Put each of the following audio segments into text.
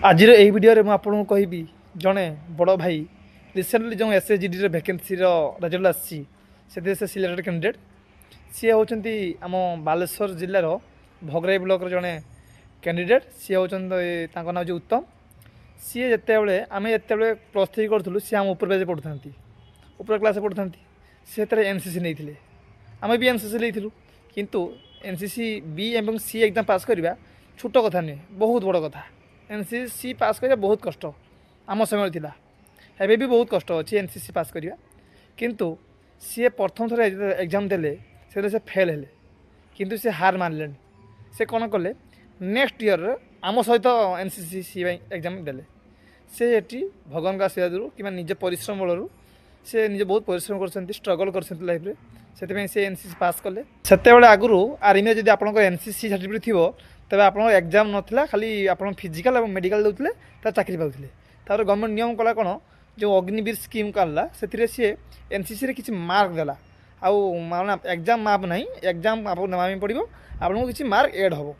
आज यही वीडियो रे आपको कहबी जड़े बड़ भाई रिसेंटली जो एसएचजीडी वैकेंसी रिजल्ट आसी से सिलेक्टेड कैंडिडेट सी होती आम बालेश्वर जिलार भगराई ब्लॉक जड़े कैंडिडेट सी होती ना हूँ उत्तम सी जिते आम जिते प्लस 3 करूँ सी आम उपर पेज पढ़ुता उपर क्लास पढ़ुता से एनसीसी नहीं आम भी एनसीसी नहीं किंतु एनसीसी बी एवं सी एग्जाम पास करवा छोट कथा नुहे बहुत बड़ कथा एनसीसी पास करवा बहुत कष्ट आम समय थिला एबे भी बहुत कष्ट अच्छी एनसीसी पास करवा किंतु सी प्रथम थर एग्जाम देले से फेल हेले किंतु से हार मानले से कौन कले नेक्स्ट ईयर आम सहित एनसीसी सी एग्जाम देले से ये भगवान का आशीर्वाद कि निज परिश्रम बलू से निजे बहुत परिश्रम कर स्ट्रगल कर लाइफ से एनसीसी पास कले से आगु आर्मी जब आप एनसीसी सर्टिफिकेट थी तब आप एग्जाम नाला खाली आप फिजिकाल और मेडिकल देते चाकरी पाते तार गवर्नमेंट नियम कला कौन जो अग्निवीर स्कीम काला से सी एनसीसी किसी मार्क देला आउ एग्जाम माप ना एग्जाम आप नामी पड़ो आपको किसी मार्क एड हम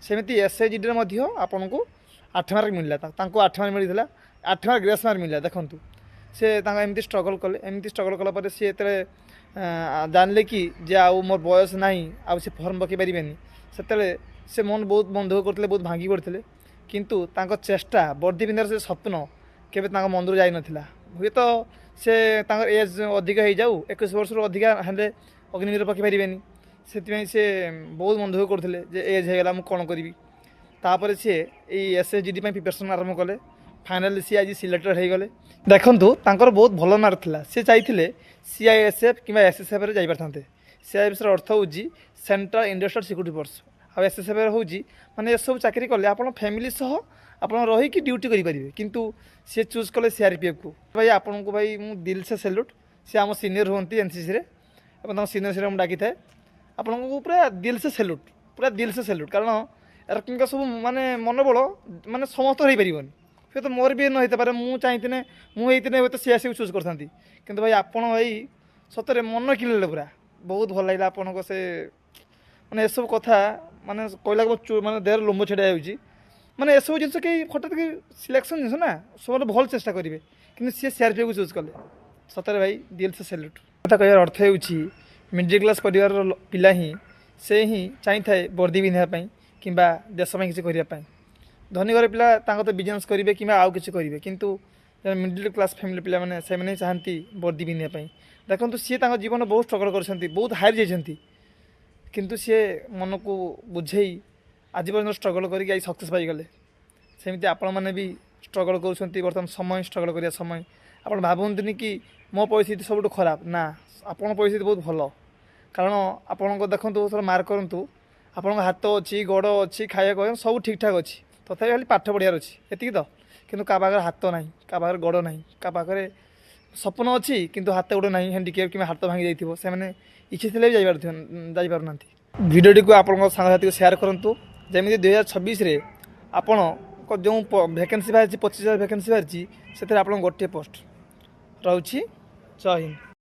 सेमती एसएचजीडी आपन को 8 मार्क मिलला 8 मार्क मिलता 8 मार्क ग्रेस मार्क मिलला देखूँ से एमती स्ट्रगल कले एमती स्ट्रगल कलापर सी जानले कि जे आउ मोर बयस ना आउ से फर्म पकई पारे से मन बहुत मन दुख करते बहुत भांगी पड़ते किंतु तांको चेष्टा वर्दी पिंधार से स्वप्न केबे तांको मन रू जाई नथिला हुए तो से तांको एज अधिक हो जाऊ 21 वर्ष अधिका हेले अग्निवीर पकई पारे से बहुत मन दुख करते जे एज होगा मुझे कौन करी तापर सी एसएचजीडी प्रिपरेशन आरंभ कले फाइनाली सी आज सिलेक्टेड हो गले देखु तांकर बहुत भल मार्क था सी चाहिए सीआईएसएफ कि एसएसएफ जाते सीआईएसएफ अर्थ हूँ सेंट्रल इंडस्ट्रियल सिक्यूरिटी फोर्स आ एसएसएफ हूँ माने ये सब चाकरी कले आप फैमिली सह आप रही ड्यूटी करेंगे किंतु सी चूज कले सीआरपीएफ को भाई आपन को भाई मु दिल से सैल्यूट सी आम सीनियर हमें एनसीसी रे सीनियर से डाकी थाए आपन को पूरा दिल से सैल्यूट कारण यार सब माने मनोबल माने समस्त हो पारन फिर तो मोर भी न पारे मुझे चाहिए मुझे तो सी चूज करता कि भाई आपड़ भाई सतरे मन किले पूरा बहुत भल लगे आपन से मैंने ये सब कथा माने कहला माने देह लोम छेड़ा माने ये सब जिन कहीं हठात कि सिलेक्शन जिन ना सब भल चेष्टा करेंगे कि सी सीआरपीएफ को चूज कले सतरे भाई दिल से सैल्यूट कथा कह अर्थ हो मिडिल क्लास परिवार पिला ही से ही चाहिए वर्दी पिंधापी कि देश किसी करने धनी घर पिला तो बिजनेस करेंगे कि आउ कि करेंगे किंतु मिडिल क्लास फैमिली पिला मैंने से चाहती वर्दी पिंधापी देखो सी जीवन बहुत स्ट्रगल कर बहुत हारी जाती किंतु सी मन को बुझे आज पर्यटन स्ट्रगल करके सक्सेस पाईगले सेमती आपण मैंने भी स्ट्रगल कर बर्तमान समय स्ट्रगल करिया समय आप भावतुनि कि मो परिस्थिति सब खराब ना आपण परिस्थिति बहुत भल कारण आपण देखो थोड़ा मार्क करूँ आपण हाथ अच्छी गोड़ अच्छी खाया सब ठीक ठाक अच्छी तथा खाली पाठ पढ़ार अच्छी एति तो कि पाखे हाथ ना क्या पाखे गोड़ ना क्या पाखे सपन अच्छी किंतु हाथ गोड़ ना हैंडिकेप कि हाथ भांगी जाइए से इच्छा थे भी जापार ना भिडियो को आप सांगसाथी को सेयार करूँ जमी 2026 आपण जो वैकेंसी बाहर 25,000 वैकेंसी बाहरी से आप गोटे पोस्ट रोची जय हिंद।